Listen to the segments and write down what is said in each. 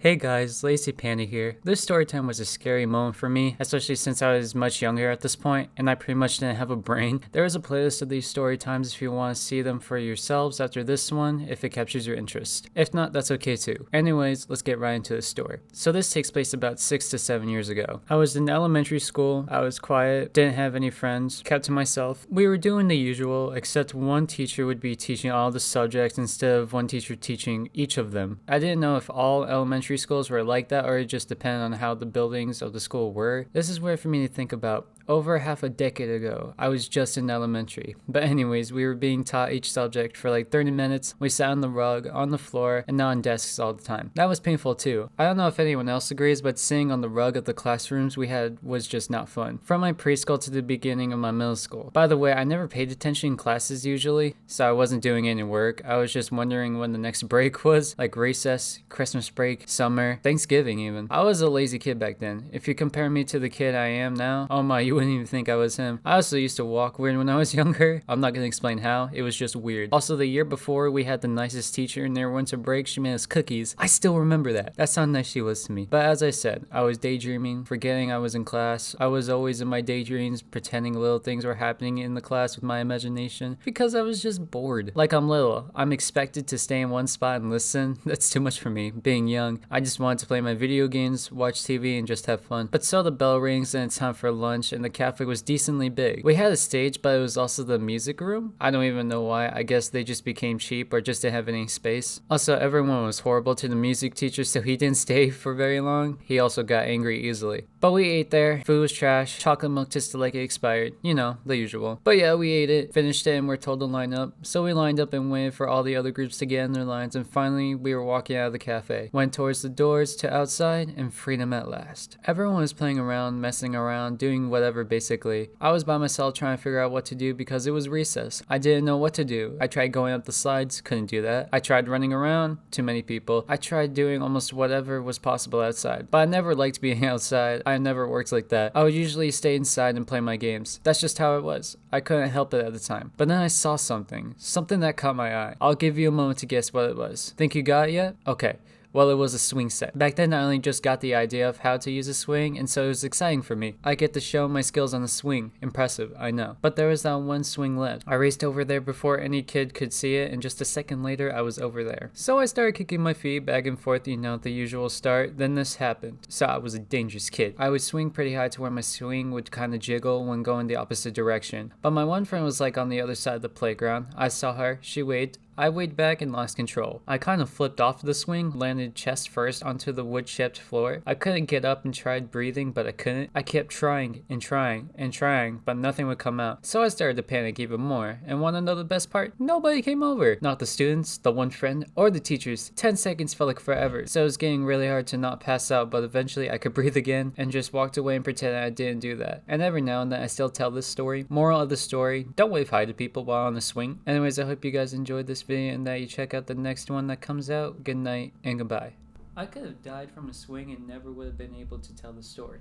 Hey guys, Lazy Panda here. This story time was a scary moment for me, especially since I was much younger at this point and I pretty much didn't have a brain. There is a playlist of these story times if you want to see them for yourselves after this one, if it captures your interest. If not, that's okay too. Anyways, let's get right into the story. So this takes place about 6 to 7 years ago. I was in elementary school, I was quiet, didn't have any friends, kept to myself. We were doing the usual, except one teacher would be teaching all the subjects instead of one teacher teaching each of them. I didn't know if all elementary schools were like that or it just depended on how the buildings of the school were. This is weird for me to think about. Over half a decade ago, I was just in elementary. But anyways, we were being taught each subject for like 30 minutes. We sat on the rug, on the floor, and not on desks all the time. That was painful too. I don't know if anyone else agrees, but sitting on the rug of the classrooms we had was just not fun. From my preschool to the beginning of my middle school. By the way, I never paid attention in classes usually, so I wasn't doing any work. I was just wondering when the next break was, like recess, Christmas break, summer, Thanksgiving even. I was a lazy kid back then. If you compare me to the kid I am now, oh my, you wouldn't even think I was him. I also used to walk weird when I was younger. I'm not gonna explain how, it was just weird. Also, the year before, we had the nicest teacher in their winter break. She made us cookies. I still remember that. That's how nice she was to me. But as I said, I was daydreaming, forgetting I was in class. I was always in my daydreams, pretending little things were happening in the class with my imagination because I was just bored. Like I'm little. I'm expected to stay in one spot and listen. That's too much for me. Being young, I just wanted to play my video games, watch TV, and just have fun. But so the bell rings and it's time for lunch, and the cafe was decently big. We had a stage, but it was also the music room. I don't even know why. I guess they just became cheap or just didn't have any space. Also, everyone was horrible to the music teacher, so he didn't stay for very long. He also got angry easily. But we ate there. Food was trash. Chocolate milk tasted like it expired. You know, the usual. But yeah, we ate it, finished it, and we're told to line up. So we lined up and waited for all the other groups to get in their lines, and finally we were walking out of the cafe. Went towards the doors to outside, and freedom at last. Everyone was playing around, messing around, doing whatever basically. I was by myself trying to figure out what to do because it was recess. I didn't know what to do. I tried going up the slides, couldn't do that. I tried running around, too many people. I tried doing almost whatever was possible outside. But I never liked being outside. I never worked like that. I would usually stay inside and play my games. That's just how it was. I couldn't help it at the time. But then I saw something that caught my eye. I'll give you a moment to guess what it was. Think you got it yet? Okay. Well, it was a swing set. Back then, I only just got the idea of how to use a swing, and so it was exciting for me. I get to show my skills on the swing. Impressive, I know. But there was that one swing left. I raced over there before any kid could see it, and just a second later, I was over there. So I started kicking my feet back and forth, you know, the usual start. Then this happened. So I was a dangerous kid. I would swing pretty high to where my swing would kind of jiggle when going the opposite direction. But my one friend was like on the other side of the playground. I saw her, she waved. I weighed back and lost control. I kind of flipped off the swing, landed chest first onto the wood-chipped floor. I couldn't get up and tried breathing, but I couldn't. I kept trying and trying and trying, but nothing would come out. So I started to panic even more. And want to know the best part? Nobody came over. Not the students, the one friend, or the teachers. 10 seconds felt like forever. So it was getting really hard to not pass out, but eventually I could breathe again and just walked away and pretended I didn't do that. And every now and then I still tell this story. Moral of the story, don't wave hi to people while on a swing. Anyways, I hope you guys enjoyed this video and that you check out the next one that comes out. Good night and goodbye. I could have died from a swing and never would have been able to tell the story.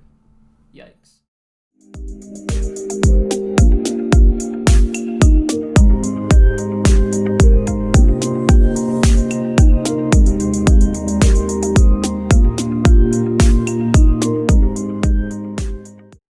Yikes.